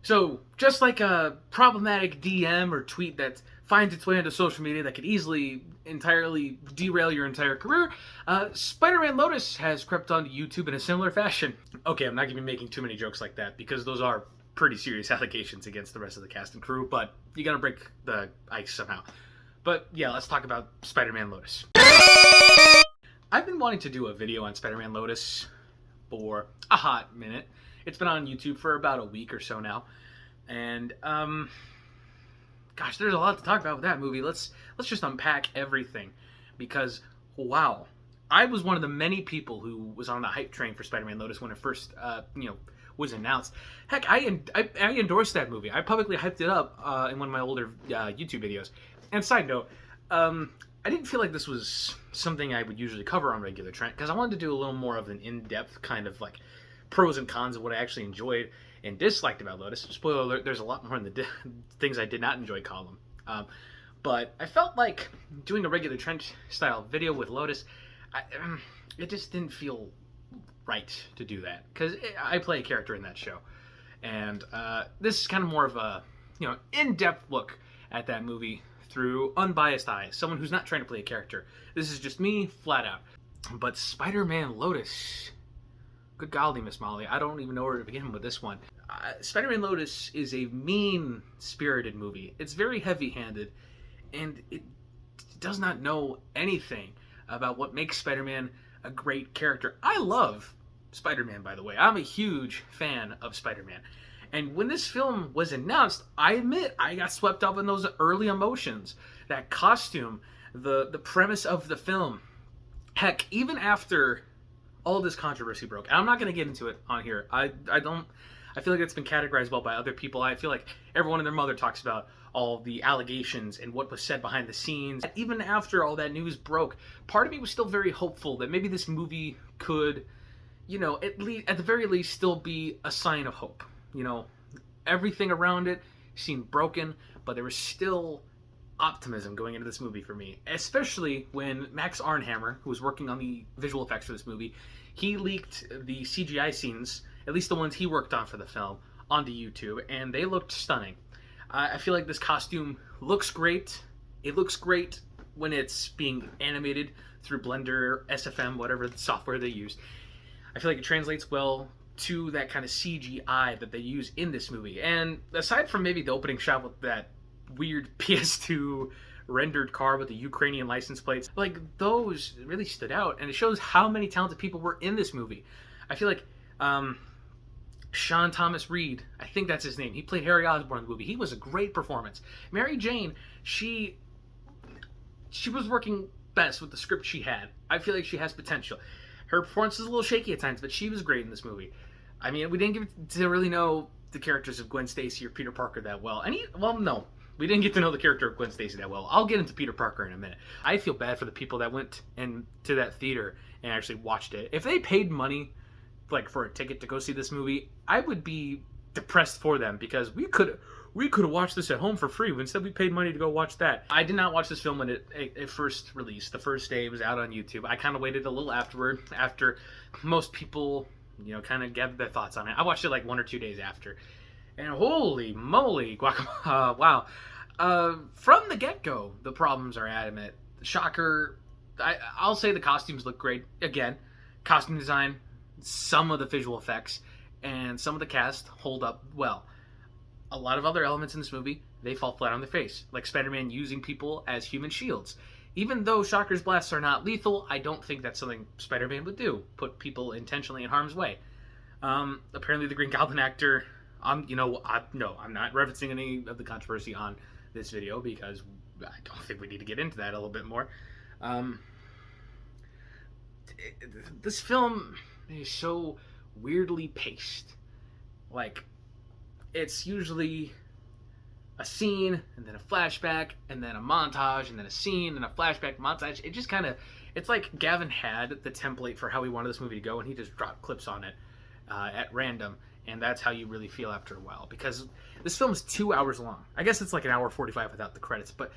So, just like a problematic DM or tweet that finds its way into social media that could easily entirely derail your entire career, Spider-Man Lotus has crept onto YouTube in a similar fashion. Okay, I'm not going to be making too many jokes like that because those are pretty serious allegations against the rest of the cast and crew, but you gotta break the ice somehow. But yeah, let's talk about Spider-Man Lotus. I've been wanting to do a video on Spider-Man Lotus for a hot minute. It's been on YouTube for about a week or so now. And, gosh, there's a lot to talk about with that movie. Let's just unpack everything. Because, wow. I was one of the many people who was on the hype train for Spider-Man Lotus when it first, was announced. Heck, I endorsed that movie. I publicly hyped it up in one of my older YouTube videos. And side note, I didn't feel like this was something I would usually cover on Regular Trent, because I wanted to do a little more of an in-depth kind of like pros and cons of what I actually enjoyed and disliked about Lotus. Spoiler alert, there's a lot more in the things I did not enjoy column. But I felt like doing a Regular Trent style video with Lotus, it just didn't feel right to do that, because I play a character in that show. And this is kind of more of a in-depth look at that movie through unbiased eyes, someone who's not trying to play a character. This is just me, flat out. But Spider-Man Lotus, good golly, Miss Molly, I don't even know where to begin with this one. Spider-Man Lotus is a mean-spirited movie. It's very heavy-handed, and it does not know anything about what makes Spider-Man a great character. I love Spider-Man, by the way. I'm a huge fan of Spider-Man. And when this film was announced, I admit I got swept up in those early emotions. That costume, the premise of the film. Heck, even after all this controversy broke, and I'm not going to get into it on here. I feel like it's been categorized well by other people. I feel like everyone and their mother talks about all the allegations and what was said behind the scenes. Even after all that news broke, part of me was still very hopeful that maybe this movie could, at the very least, still be a sign of hope. Everything around it seemed broken, but there was still optimism going into this movie for me. Especially when Max Arnhammer, who was working on the visual effects for this movie, he leaked the CGI scenes, at least the ones he worked on for the film, onto YouTube, and they looked stunning. I feel like this costume looks great. It looks great when it's being animated through Blender, SFM, whatever software they use. I feel like it translates well to that kind of CGI that they use in this movie. And aside from maybe the opening shot with that weird PS2 rendered car with the Ukrainian license plates, like, those really stood out, and it shows how many talented people were in this movie. I feel like Sean Thomas Reed, I think that's his name, he played Harry Osborn in the movie. He was a great performance. Mary Jane, she was working best with the script she had. I feel like she has potential. Her performance is a little shaky at times, but she was great in this movie. I mean, we didn't get to really know the characters of Gwen Stacy or Peter Parker that well. No, we didn't get to know the character of Gwen Stacy that well. I'll get into Peter Parker in a minute. I feel bad for the people that went to that theater and actually watched it. If they paid money, like, for a ticket to go see this movie, I would be depressed for them, because we could have watched this at home for free. Instead, we paid money to go watch that. I did not watch this film when it first released. The first day it was out on YouTube. I kind of waited a little afterward, after most people, kind of gathered their thoughts on it. I watched it like 1 or 2 days after. And holy moly, guacamole, wow. From the get-go, the problems are adamant. Shocker, I'll say the costumes look great. Again, costume design, some of the visual effects, and some of the cast hold up well. A lot of other elements in this movie, they fall flat on their face, like Spider-Man using people as human shields. Even though Shocker's blasts are not lethal, I don't think that's something Spider-Man would do, put people intentionally in harm's way. Apparently the Green Goblin actor, I'm not referencing any of the controversy on this video, because I don't think we need to get into that a little bit more. This film is so weirdly paced. Like, it's usually a scene, and then a flashback, and then a montage, and then a scene, and a flashback montage. It just kind of, it's like Gavin had the template for how he wanted this movie to go, and he just dropped clips on it at random, and that's how you really feel after a while, because this film is 2 hours long. I guess it's like an hour 45 without the credits, but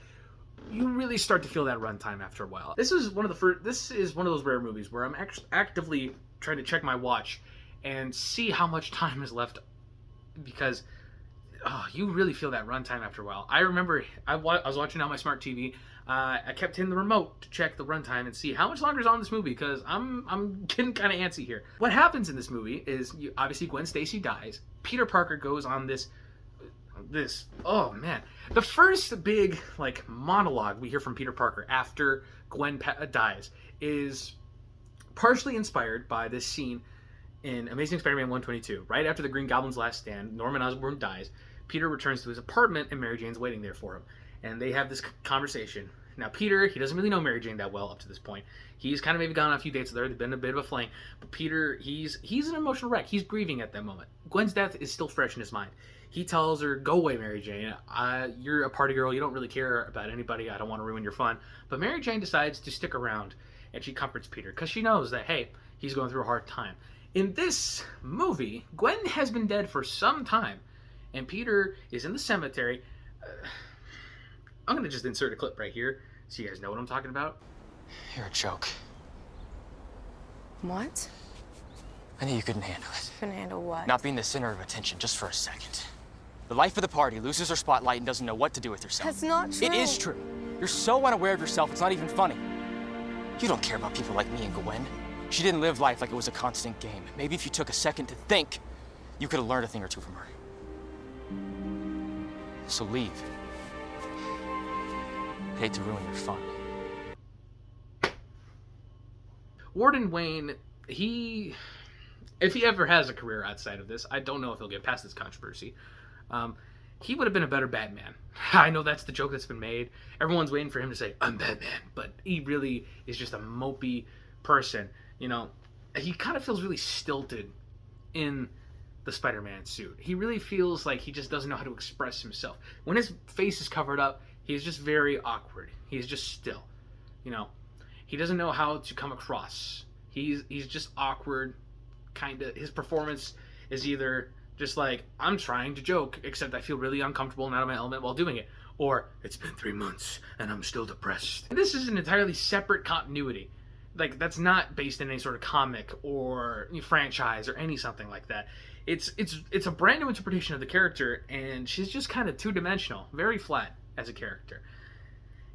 you really start to feel that runtime after a while. This is one of those rare movies where I'm actively trying to check my watch and see how much time is left, because you really feel that runtime after a while. I remember I was watching on my smart TV. I kept hitting the remote to check the runtime and see how much longer is on this movie, because I'm getting kind of antsy here. What happens in this movie is, obviously Gwen Stacy dies. Peter Parker goes on this, oh man, the first big like monologue we hear from Peter Parker after Gwen dies is partially inspired by this scene in Amazing Spider-Man 122. Right after the Green Goblin's last stand, Norman Osborn dies. Peter returns to his apartment, and Mary Jane's waiting there for him. And they have this conversation. Now, Peter, he doesn't really know Mary Jane that well up to this point. He's kind of maybe gone on a few dates with her. They've been a bit of a fling. But Peter, he's an emotional wreck. He's grieving at that moment. Gwen's death is still fresh in his mind. He tells her, go away, Mary Jane. You're a party girl. You don't really care about anybody. I don't want to ruin your fun. But Mary Jane decides to stick around, and she comforts Peter, because she knows that, hey, he's going through a hard time. In this movie, Gwen has been dead for some time, and Peter is in the cemetery. I'm going to just insert a clip right here so you guys know what I'm talking about. You're a joke. What? I knew you couldn't handle it. Couldn't handle what? Not being the center of attention just for a second. The life of the party loses her spotlight and doesn't know what to do with herself. That's not true. It is true. You're so unaware of yourself, it's not even funny. You don't care about people like me and Gwen. She didn't live life like it was a constant game. Maybe if you took a second to think, you could have learned a thing or two from her. So leave. I hate to ruin your fun. Warden Wayne, if he ever has a career outside of this, I don't know if he'll get past this controversy. He would have been a better Batman. I know that's the joke that's been made. Everyone's waiting for him to say, I'm Batman. But he really is just a mopey person. You know, he kind of feels really stilted in the Spider-Man suit. He really feels like he just doesn't know how to express himself. When his face is covered up, he's just very awkward. He's just still. You know, he doesn't know how to come across. He's just awkward. Kind of. His performance is either just like, I'm trying to joke, except I feel really uncomfortable and out of my element while doing it. Or, it's been 3 months and I'm still depressed. And this is an entirely separate continuity. Like, that's not based in any sort of comic or franchise or any something like that. It's a brand new interpretation of the character, and she's just kind of two-dimensional, very flat as a character.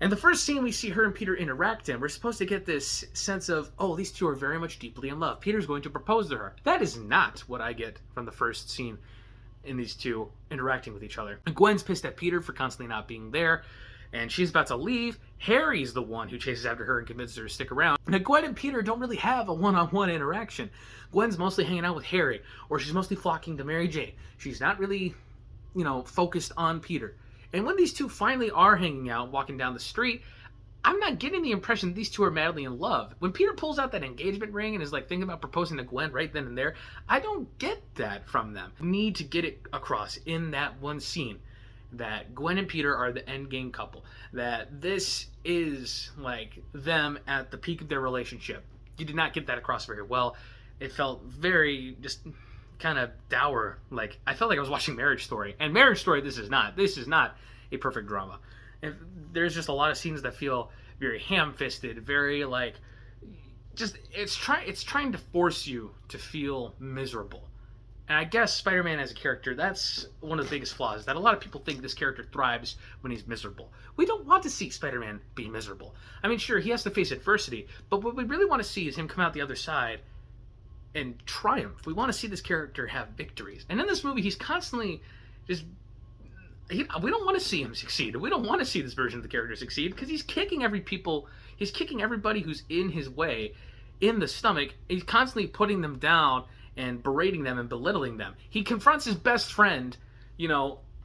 And the first scene we see her and Peter interact in, we're supposed to get this sense of, oh, these two are very much deeply in love. Peter's going to propose to her. That is not what I get from the first scene in these two interacting with each other. And Gwen's pissed at Peter for constantly not being there, and she's about to leave. Harry's the one who chases after her and convinces her to stick around. Now, Gwen and Peter don't really have a one-on-one interaction. Gwen's mostly hanging out with Harry, or she's mostly flocking to Mary Jane. She's not really, focused on Peter. And when these two finally are hanging out, walking down the street, I'm not getting the impression that these two are madly in love. When Peter pulls out that engagement ring and is like thinking about proposing to Gwen right then and there, I don't get that from them. I need to get it across in that one scene that Gwen and Peter are the endgame couple. That this is like them at the peak of their relationship. You did not get that across very well. It felt very just kind of dour. Like, I felt like I was watching Marriage Story. And Marriage Story, this is not a perfect drama. And there's just a lot of scenes that feel very ham-fisted, very like, just it's trying to force you to feel miserable. And I guess Spider-Man as a character, that's one of the biggest flaws, that a lot of people think this character thrives when he's miserable. We don't want to see Spider-Man be miserable. I mean, sure, he has to face adversity, but what we really want to see is him come out the other side and triumph. We want to see this character have victories. And in this movie, he's constantly just... we don't want to see him succeed. We don't want to see this version of the character succeed, because he's kicking everybody who's in his way in the stomach. He's constantly putting them down and berating them and belittling them. He confronts his best friend,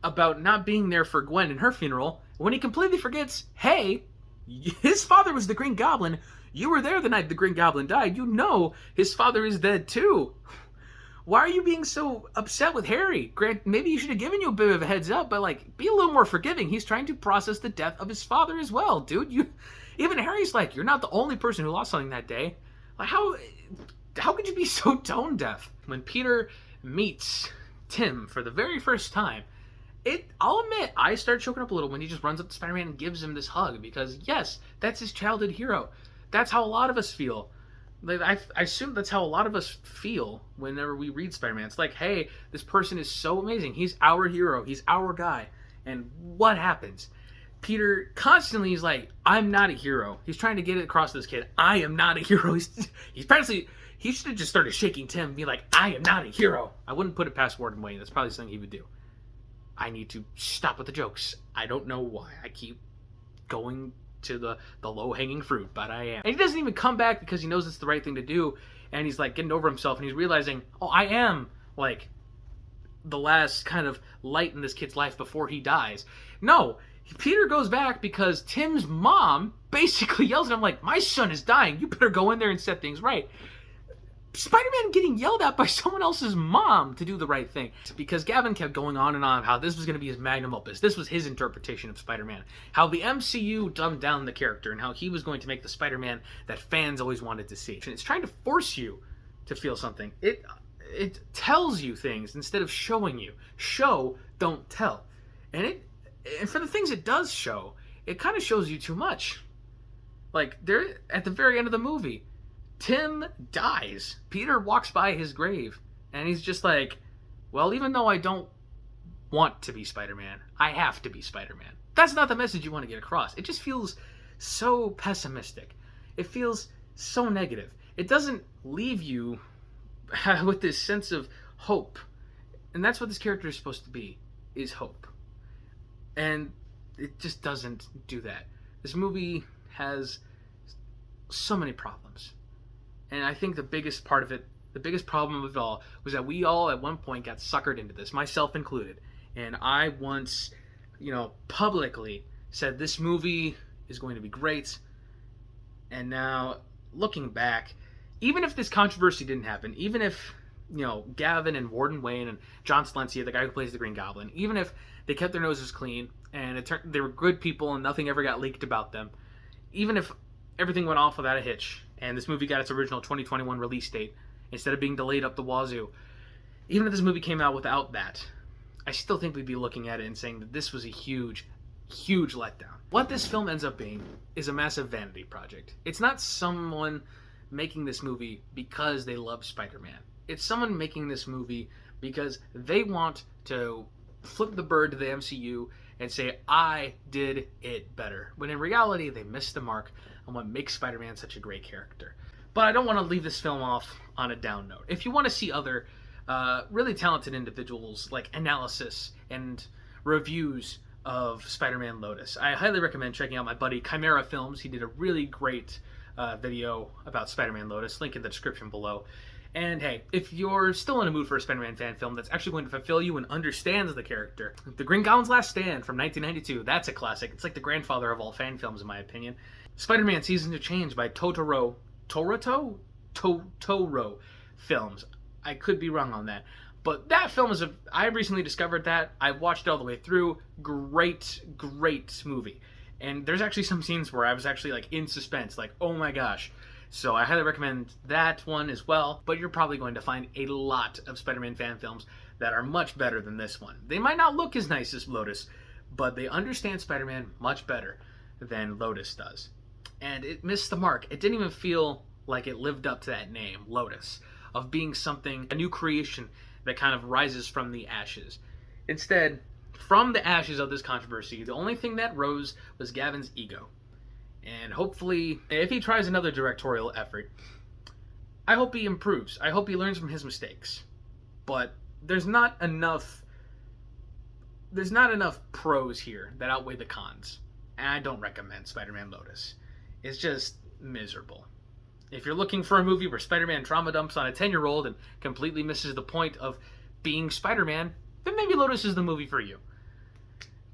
about not being there for Gwen in her funeral, when he completely forgets, hey, his father was the Green Goblin. You were there the night the Green Goblin died. You know his father is dead too. Why are you being so upset with Harry? Grant, maybe he should have given you a bit of a heads up, but be a little more forgiving. He's trying to process the death of his father as well, dude. Even Harry's like, you're not the only person who lost something that day. Like, how could you be so tone deaf? When Peter meets Tim for the very first time, I'll admit, I start choking up a little when he just runs up to Spider-Man and gives him this hug, because yes, that's his childhood hero. That's how a lot of us feel Like I assume that's how a lot of us feel whenever we read Spider-Man. It's like, hey, this person is so amazing. He's our hero. He's our guy. And what happens? Peter constantly is like, I'm not a hero. He's trying to get it across to this kid. I am not a hero. He's apparently, he should have just started shaking Tim and be like, I am not a hero. I wouldn't put it past Warden Wayne. That's probably something he would do. I need to stop with the jokes. I don't know why. I keep going to the low-hanging fruit, but I am. And he doesn't even come back because he knows it's the right thing to do, and he's like getting over himself, and he's realizing, oh, I am like the last kind of light in this kid's life before he dies. No, Peter goes back because Tim's mom basically yells at him like, my son is dying, you better go in there and set things right. Spider-Man getting yelled at by someone else's mom to do the right thing. Because Gavin kept going on and on how this was going to be his magnum opus. This was his interpretation of Spider-Man. How the MCU dumbed down the character and how he was going to make the Spider-Man that fans always wanted to see. And it's trying to force you to feel something. It tells you things instead of showing you. Show, don't tell. And for the things it does show, it kind of shows you too much. Like, there at the very end of the movie, Tim dies. Peter walks by his grave, and he's just like, well, even though I don't want to be Spider-Man, I have to be Spider-Man. That's not the message you want to get across. It just feels so pessimistic. It feels so negative. It doesn't leave you with this sense of hope. And that's what this character is supposed to be, is hope. And it just doesn't do that. This movie has so many problems. And I think the biggest part of it, the biggest problem of it all, was that we all at one point got suckered into this, myself included. And I once, publicly said this movie is going to be great. And now, looking back, even if this controversy didn't happen, even if, Gavin and Warden Wayne and John Silencia, the guy who plays the Green Goblin, even if they kept their noses clean and they were good people and nothing ever got leaked about them, even if everything went off without a hitch, and this movie got its original 2021 release date instead of being delayed up the wazoo, even if this movie came out without that, I still think we'd be looking at it and saying that this was a huge, huge letdown. What this film ends up being is a massive vanity project. It's not someone making this movie because they love Spider-Man. It's someone making this movie because they want to flip the bird to the MCU and say, I did it better. When in reality, they missed the mark on what makes Spider-Man such a great character. But I don't want to leave this film off on a down note. If you want to see other really talented individuals, like analysis and reviews of Spider-Man Lotus, I highly recommend checking out my buddy Chimera Films. He did a really great video about Spider-Man Lotus. Link in the description below. And hey, if you're still in a mood for a Spider-Man fan film that's actually going to fulfill you and understands the character, The Green Goblin's Last Stand from 1992, that's a classic. It's like the grandfather of all fan films, in my opinion. Spider-Man Seasons of Change by Totoro Films. I could be wrong on that. But that film is I recently discovered that. I watched it all the way through. Great, great movie. And there's actually some scenes where I was actually like in suspense, like, oh my gosh. So I highly recommend that one as well. But you're probably going to find a lot of Spider-Man fan films that are much better than this one. They might not look as nice as Lotus, but they understand Spider-Man much better than Lotus does. And it missed the mark. It didn't even feel like it lived up to that name, Lotus, of being something, a new creation that kind of rises from the ashes. Instead, from the ashes of this controversy, the only thing that rose was Gavin's ego. And hopefully, if he tries another directorial effort, I hope he improves. I hope he learns from his mistakes. But there's not enough pros here that outweigh the cons. And I don't recommend Spider-Man Lotus. It's just miserable. If you're looking for a movie where Spider-Man trauma dumps on a 10-year-old and completely misses the point of being Spider-Man, then maybe Lotus is the movie for you.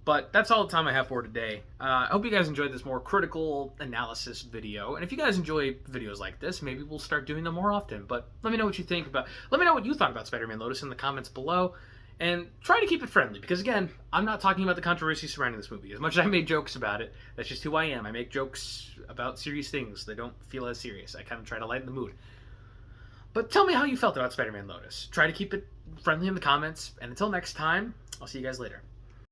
But that's all the time I have for today. I hope you guys enjoyed this more critical analysis video. And if you guys enjoy videos like this, maybe we'll start doing them more often. But let me know what you think about. Let me know what you thought about Spider-Man Lotus in the comments below. And try to keep it friendly, because again, I'm not talking about the controversy surrounding this movie. As much as I made jokes about it, that's just who I am. I make jokes about serious things that don't feel as serious. I kind of try to lighten the mood. But tell me how you felt about Spider-Man Lotus. Try to keep it friendly in the comments. And until next time, I'll see you guys later.